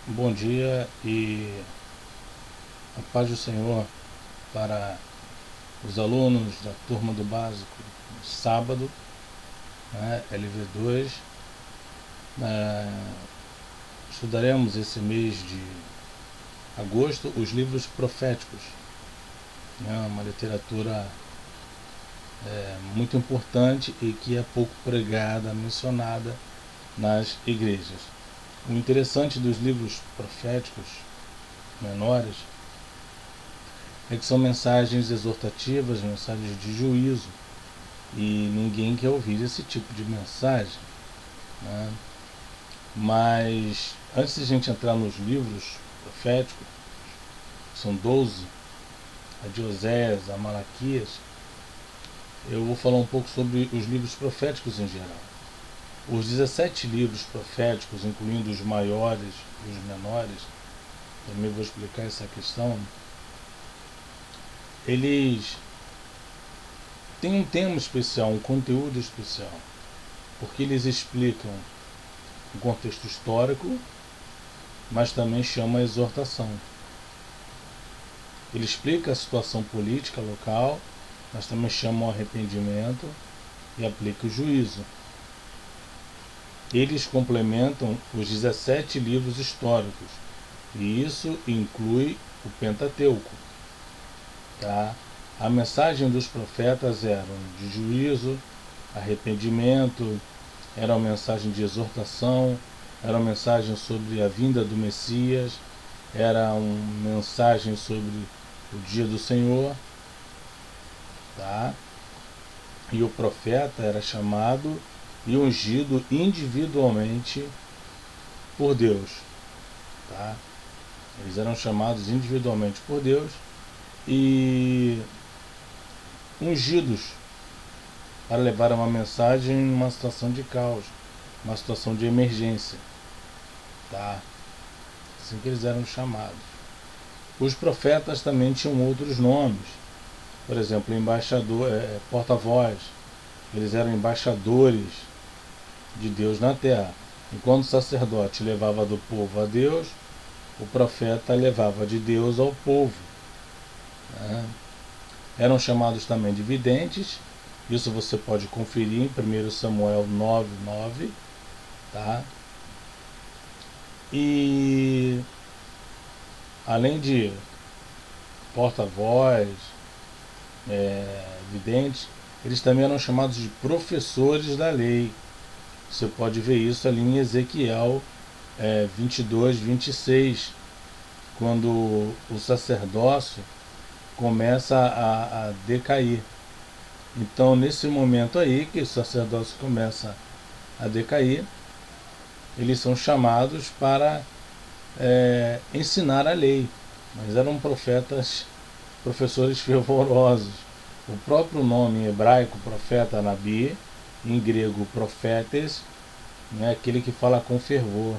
Bom dia e a paz do Senhor para os alunos da turma do básico sábado, né, LV2. Estudaremos esse mês de agosto os livros proféticos, né, uma literatura muito importante e que é pouco pregada, mencionada nas igrejas. O interessante dos livros proféticos menores é que são mensagens exortativas, mensagens de juízo, e ninguém quer ouvir esse tipo de mensagem, né? Mas antes de a gente entrar nos livros proféticos, são 12, a de Oséias, a Malaquias, eu vou falar um pouco sobre os livros proféticos em geral. Os 17 livros proféticos, incluindo os maiores e os menores, também vou explicar essa questão, eles têm um tema especial, um conteúdo especial, porque eles explicam o contexto histórico, mas também chama a exortação. Ele explica a situação política local, mas também chama o arrependimento e aplica o juízo. Eles complementam os 17 livros históricos, e isso inclui o Pentateuco. Tá? A mensagem dos profetas era de juízo, arrependimento, era uma mensagem de exortação, era uma mensagem sobre a vinda do Messias, era uma mensagem sobre o dia do Senhor, tá? E o profeta era chamado e ungido individualmente por Deus, tá? Eles eram chamados individualmente por Deus e ungidos para levar uma mensagem em uma situação de caos, uma situação de emergência, tá? Assim que eles eram chamados. Os profetas também tinham outros nomes, por exemplo, embaixador, porta-voz. Eles eram embaixadores de Deus na terra. Enquanto o sacerdote levava do povo a Deus, o profeta levava de Deus ao povo, né? Eram chamados também de videntes. Isso você pode conferir em 1 Samuel 9:9, tá? E além de porta-voz, videntes, eles também eram chamados de professores da lei. Você pode ver isso ali em Ezequiel 22:26, quando o sacerdócio começa a decair. Então, nesse momento aí que o sacerdócio começa a decair, eles são chamados para ensinar a lei, mas eram professores fervorosos. O próprio nome em hebraico, profeta, nabi, em grego, profetes, é aquele que fala com fervor.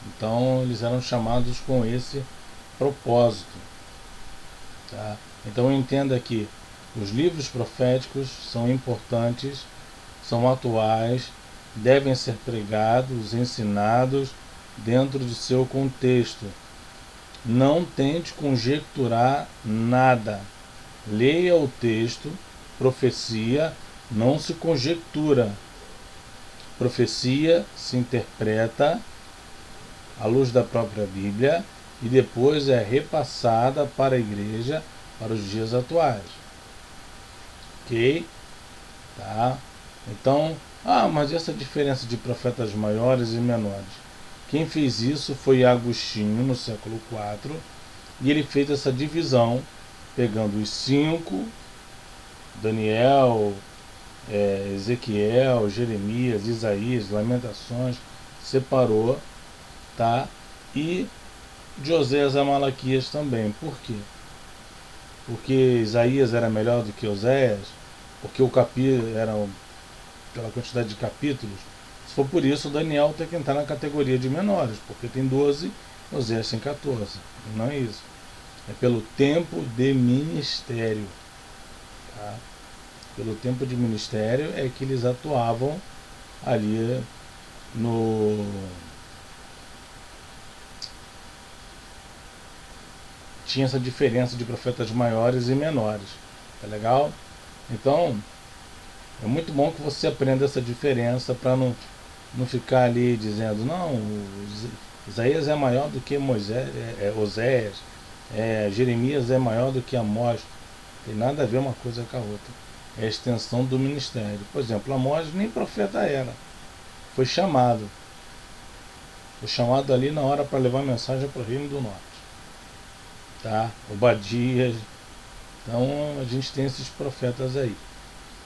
Então, eles eram chamados com esse propósito, tá? Então, entenda que os livros proféticos são importantes, são atuais, devem ser pregados, ensinados dentro do seu contexto. Não tente conjecturar nada. Leia o texto. Profecia não se conjectura. Profecia se interpreta à luz da própria Bíblia e depois é repassada para a igreja para os dias atuais. Ok? Tá? Então, mas essa diferença de profetas maiores e menores? Quem fez isso foi Agostinho, no século IV, e ele fez essa divisão, pegando os 5, Daniel, Ezequiel, Jeremias, Isaías, Lamentações, separou, tá? E de Oséias a Malaquias também. Por quê? Porque Isaías era melhor do que Oséias? Porque o capítulo era pela quantidade de capítulos? Se for por isso, Daniel tem que entrar na categoria de menores, porque tem 12, Oséias tem 14. Não é isso. É pelo tempo de ministério. Tá? Pelo tempo de ministério é que eles atuavam ali tinha essa diferença de profetas maiores e menores. Tá legal? Então, é muito bom que você aprenda essa diferença para não ficar ali dizendo, não, Isaías é maior do que Moisés, Oséias, Jeremias é maior do que Amós. Tem nada a ver uma coisa com a outra. É a extensão do ministério. Por exemplo, Amós nem profeta era. Foi chamado. Foi chamado ali na hora para levar a mensagem para o Reino do Norte. Tá? Obadias. Então a gente tem esses profetas aí.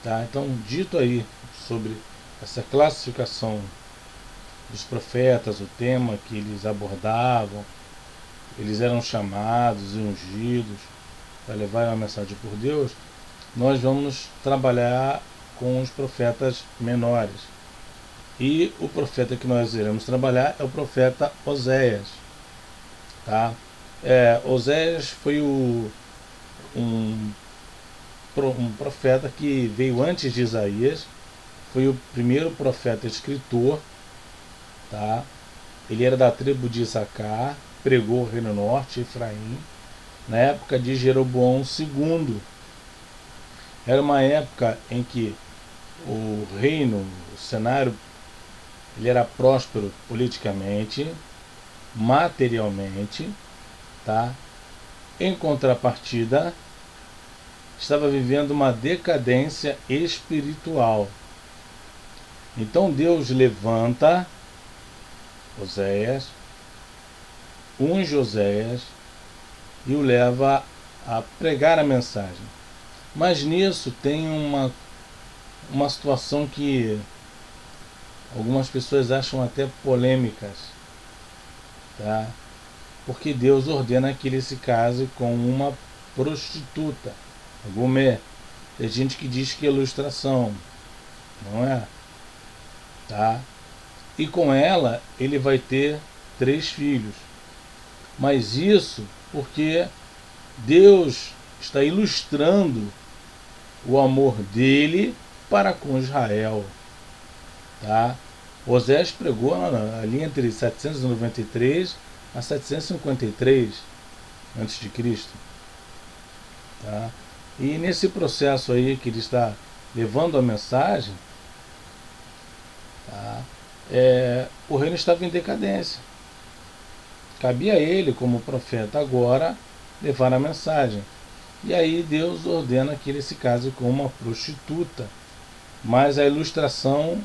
Tá? Então, dito aí sobre essa classificação dos profetas, o tema que eles abordavam, eles eram chamados e ungidos para levar uma mensagem por Deus, nós vamos trabalhar com os profetas menores. E o profeta que nós iremos trabalhar é o profeta Oséias. Tá? Oséias foi um profeta que veio antes de Isaías, foi o primeiro profeta escritor. Tá? Ele era da tribo de Issacar, pregou o Reino Norte, Efraim, na época de Jeroboão II. Era uma época em que o reino, o cenário, ele era próspero politicamente, materialmente, tá? Em contrapartida, estava vivendo uma decadência espiritual. Então Deus levanta Oséias, unge Oséias e o leva a pregar a mensagem. Mas nisso tem uma situação que algumas pessoas acham até polêmicas, tá? Porque Deus ordena que ele se case com uma prostituta, gomé. Tem gente que diz que é ilustração, não é? Tá? E com ela ele vai ter 3 filhos. Mas isso porque Deus está ilustrando o amor dele para com Israel. Tá? Oséias pregou ali entre 793 a 753 a.C. Tá? E nesse processo aí que ele está levando a mensagem, tá? O reino estava em decadência. Cabia a ele, como profeta agora, levar a mensagem. E aí Deus ordena que ele se case com uma prostituta. Mas a ilustração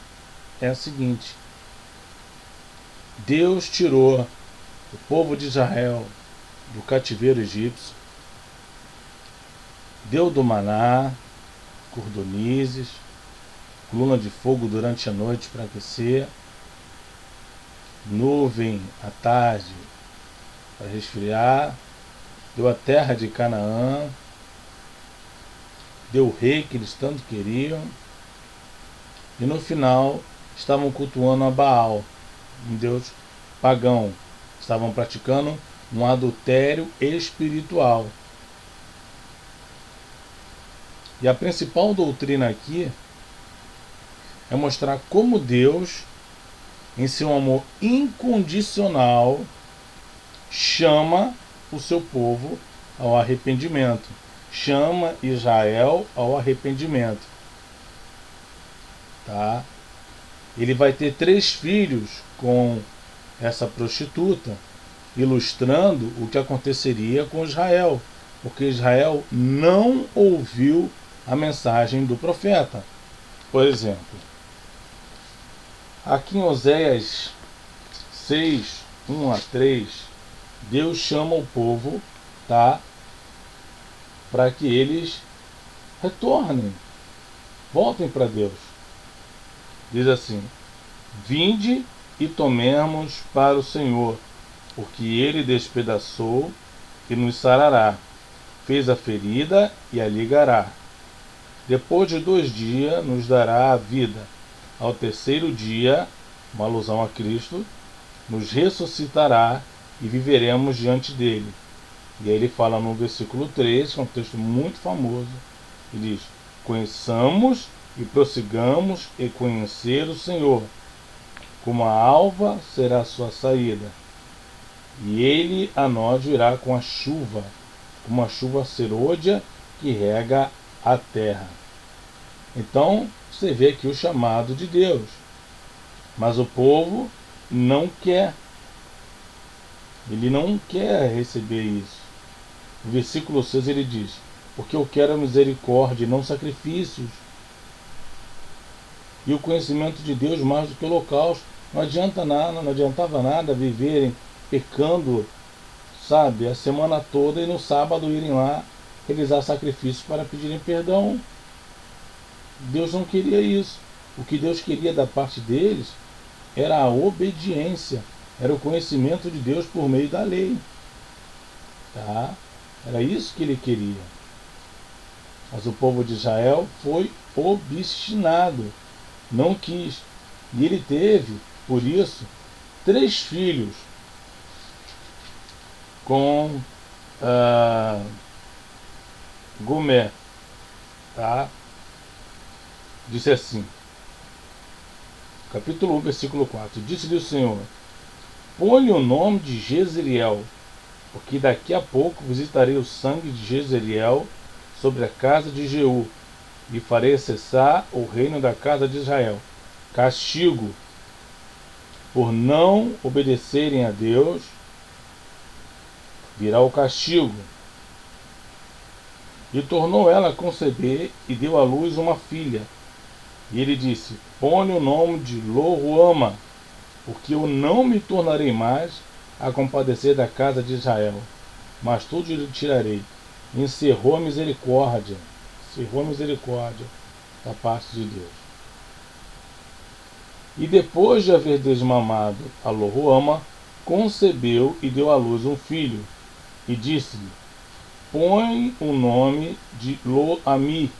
é a seguinte: Deus tirou o povo de Israel do cativeiro egípcio, deu do maná, cordonizes, coluna de fogo durante a noite para aquecer, nuvem à tarde para resfriar, deu a terra de Canaã, deu o rei que eles tanto queriam, e no final estavam cultuando a Baal, um deus pagão. Estavam praticando um adultério espiritual. E a principal doutrina aqui é mostrar como Deus, em seu amor incondicional, chama o seu povo ao arrependimento. Chama Israel ao arrependimento. Tá? Ele vai ter 3 filhos com essa prostituta, ilustrando o que aconteceria com Israel, porque Israel não ouviu a mensagem do profeta. Por exemplo, aqui em Oséias 6, 1 a 3, Deus chama o povo, tá, para que eles retornem, voltem para Deus. Diz assim: vinde e tomemos para o Senhor, porque ele despedaçou e nos sarará, fez a ferida e a ligará. Depois de 2 dias nos dará a vida. Ao 3º dia, uma alusão a Cristo, nos ressuscitará e viveremos diante dele. E aí ele fala no versículo 3, que é um texto muito famoso, ele diz: conheçamos e prossigamos em conhecer o Senhor, como a alva será a sua saída, e ele a nós virá com a chuva, como a chuva serôdia que rega a terra. Então, você vê aqui o chamado de Deus. Mas o povo não quer. Ele não quer receber isso. No versículo 6 ele diz: porque eu quero a misericórdia e não sacrifícios. E o conhecimento de Deus mais do que o holocausto. Não adiantava nada viverem pecando, sabe, a semana toda e no sábado irem lá realizar sacrifícios para pedirem perdão. Deus não queria isso. O que Deus queria da parte deles era a obediência, era o conhecimento de Deus por meio da lei. Tá? Era isso que ele queria. Mas o povo de Israel foi obstinado, não quis. E ele teve, por isso, 3 filhos com Gomer. Tá? Disse assim, capítulo 1, versículo 4: disse-lhe o Senhor: põe o nome de Jezreel, porque daqui a pouco visitarei o sangue de Jezreel sobre a casa de Jeú, e farei cessar o reino da casa de Israel. Castigo por não obedecerem a Deus, virá o castigo. E tornou ela a conceber e deu à luz uma filha. E ele disse: põe o nome de Lo-ruama, porque eu não me tornarei mais a compadecer da casa de Israel, mas tudo lhe tirarei. Encerrou a misericórdia da parte de Deus. E depois de haver desmamado a Lo-ruama, concebeu e deu à luz um filho, e disse-lhe: põe o nome de Lo-ami,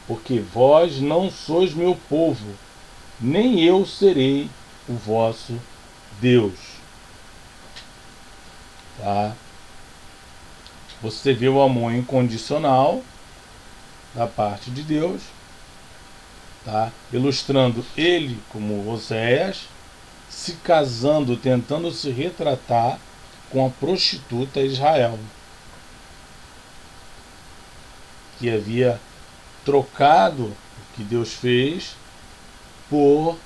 porque vós não sois meu povo, nem eu serei o vosso Deus. Tá? Você vê o amor incondicional da parte de Deus, tá? Ilustrando ele como Oséias se casando, tentando se retratar com a prostituta Israel, que havia trocado o que Deus fez por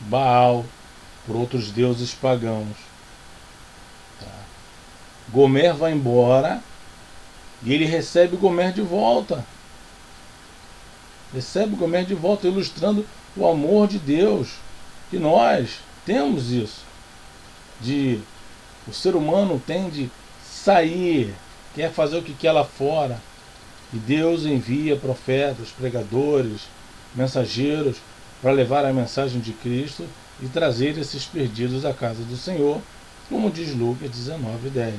Baal, por outros deuses pagãos. Tá? Gomer vai embora e ele recebe Gomer de volta. Ilustrando o amor de Deus. Que nós temos isso. O ser humano tem de sair, quer fazer o que quer lá fora. E Deus envia profetas, pregadores, mensageiros para levar a mensagem de Cristo e trazer esses perdidos à casa do Senhor, como diz Lucas 19:10.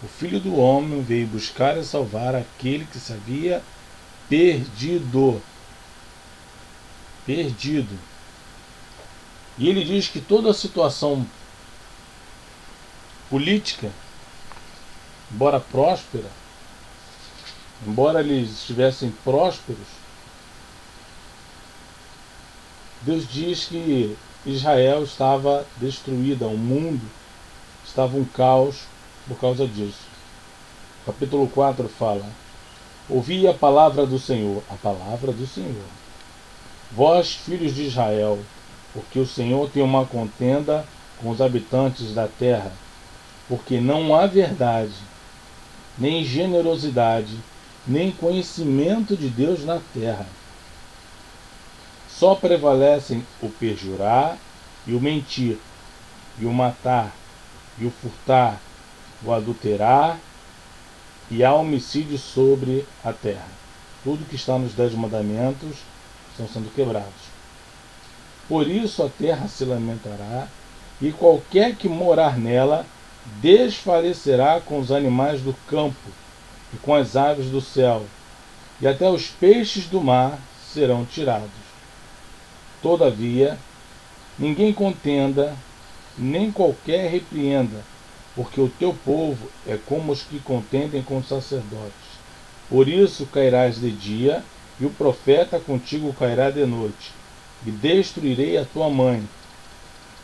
O Filho do Homem veio buscar e salvar aquele que se havia perdido. E ele diz que toda a situação política, embora próspera, embora eles estivessem prósperos, Deus diz que Israel estava destruída, o mundo estava um caos por causa disso. Capítulo 4 fala: ouvi a palavra do Senhor, vós, filhos de Israel, porque o Senhor tem uma contenda com os habitantes da terra, porque não há verdade, nem generosidade, nem conhecimento de Deus na terra. Só prevalecem o perjurar e o mentir, e o matar, e o furtar, o adulterar, e há homicídio sobre a terra. Tudo que está nos 10 mandamentos estão sendo quebrados. Por isso a terra se lamentará, e qualquer que morar nela desfalecerá com os animais do campo e com as aves do céu, e até os peixes do mar serão tirados. Todavia, ninguém contenda, nem qualquer repreenda, porque o teu povo é como os que contendem com os sacerdotes. Por isso cairás de dia, e o profeta contigo cairá de noite, e destruirei a tua mãe.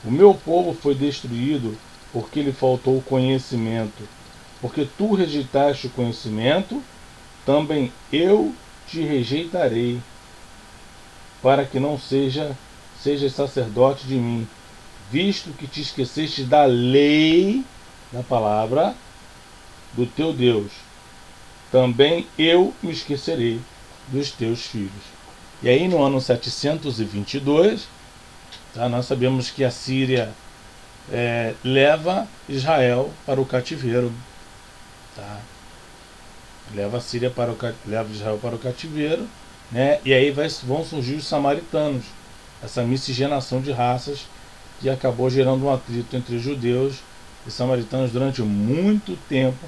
O meu povo foi destruído porque lhe faltou conhecimento, porque tu rejeitaste o conhecimento, também eu te rejeitarei, para que não sejas sacerdote de mim, visto que te esqueceste da lei, da palavra do teu Deus. Também eu me esquecerei dos teus filhos. E aí no ano 722, tá, nós sabemos que a Síria leva Israel para o cativeiro. Tá? Leva Israel para o cativeiro, né? E aí vão surgir os samaritanos, essa miscigenação de raças que acabou gerando um atrito entre judeus e samaritanos durante muito tempo,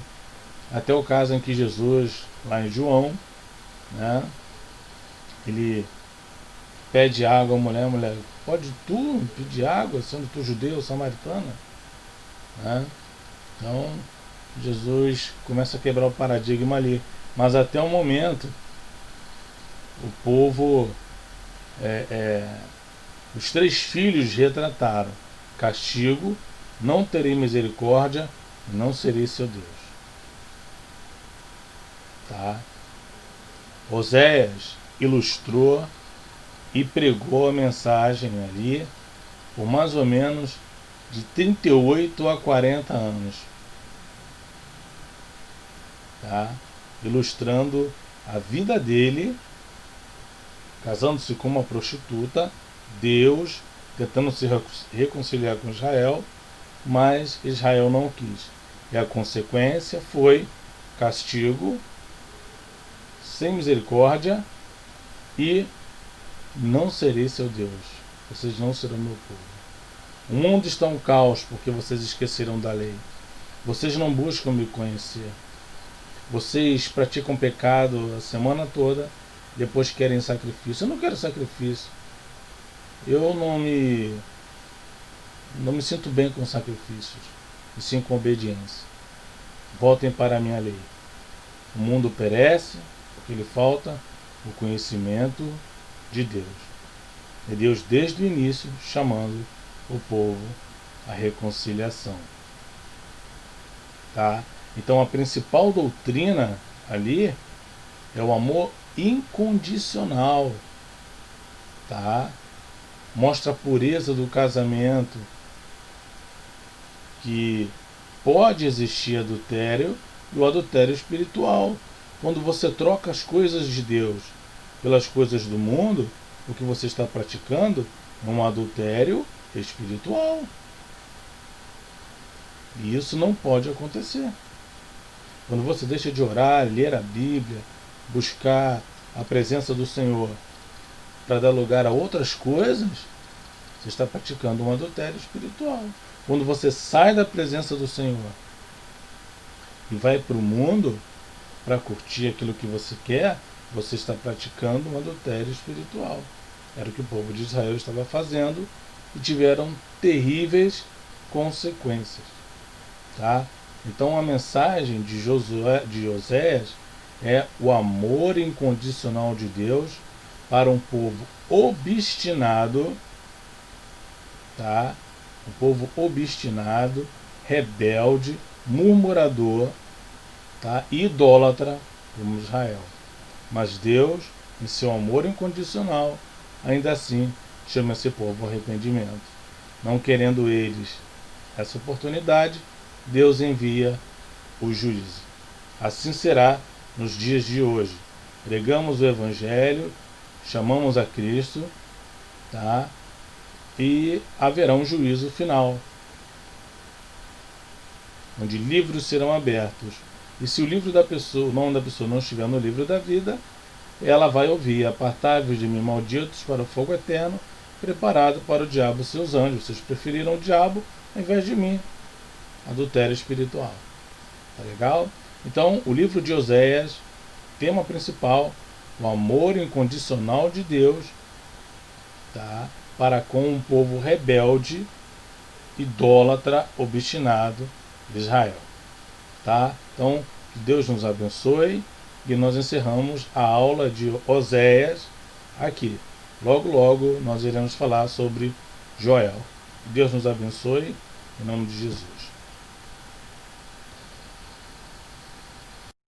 até o caso em que Jesus, lá em João, né, ele pede água à mulher, pode tu pedir água, sendo tu judeu ou samaritana? Né? Então, Jesus começa a quebrar o paradigma ali. Mas até o momento, o povo, os 3 filhos retrataram: castigo, não terei misericórdia, não serei seu Deus. Tá? Oséias ilustrou e pregou a mensagem ali por mais ou menos de 38 a 40 anos. Tá? Ilustrando a vida dele, casando-se com uma prostituta, Deus tentando se reconciliar com Israel, mas Israel não quis. E a consequência foi castigo, sem misericórdia, e não serei seu Deus, vocês não serão meu povo. O mundo está um caos porque vocês esqueceram da lei. Vocês não buscam me conhecer. Vocês praticam pecado a semana toda, depois querem sacrifício. Eu não quero sacrifício. Eu não me sinto bem com sacrifícios, e sim com obediência. Voltem para a minha lei. O mundo perece porque lhe falta o conhecimento de Deus. E Deus desde o início chamando o povo à reconciliação. Tá? Então a principal doutrina ali é o amor incondicional. Tá? Mostra a pureza do casamento, que pode existir adultério e o adultério espiritual. Quando você troca as coisas de Deus pelas coisas do mundo, o que você está praticando é um adultério espiritual. E isso não pode acontecer. Quando você deixa de orar, ler a Bíblia, buscar a presença do Senhor para dar lugar a outras coisas, você está praticando um adultério espiritual. Quando você sai da presença do Senhor e vai para o mundo para curtir aquilo que você quer, você está praticando um adultério espiritual. Era o que o povo de Israel estava fazendo e tiveram terríveis consequências. Tá? Então a mensagem de Oséias é o amor incondicional de Deus para um povo obstinado, tá? Um povo obstinado, rebelde, murmurador, tá? Idólatra, como Israel. Mas Deus, em seu amor incondicional, ainda assim chama esse povo ao arrependimento. Não querendo eles essa oportunidade, Deus envia o juízo. Assim será nos dias de hoje. Pregamos o Evangelho, chamamos a Cristo, tá? E haverá um juízo final, onde livros serão abertos. E se o livro da pessoa, o nome da pessoa não estiver no livro da vida, ela vai ouvir: apartai-vos de mim, malditos, para o fogo eterno, preparado para o diabo e seus anjos. Vocês preferiram o diabo ao invés de mim. Adultério espiritual. Tá legal? Então, o livro de Oséias, tema principal, o amor incondicional de Deus, tá? Para com um povo rebelde, idólatra, obstinado de Israel. Tá? Então, que Deus nos abençoe, e nós encerramos a aula de Oséias aqui. Logo, logo nós iremos falar sobre Joel. Deus nos abençoe, em nome de Jesus.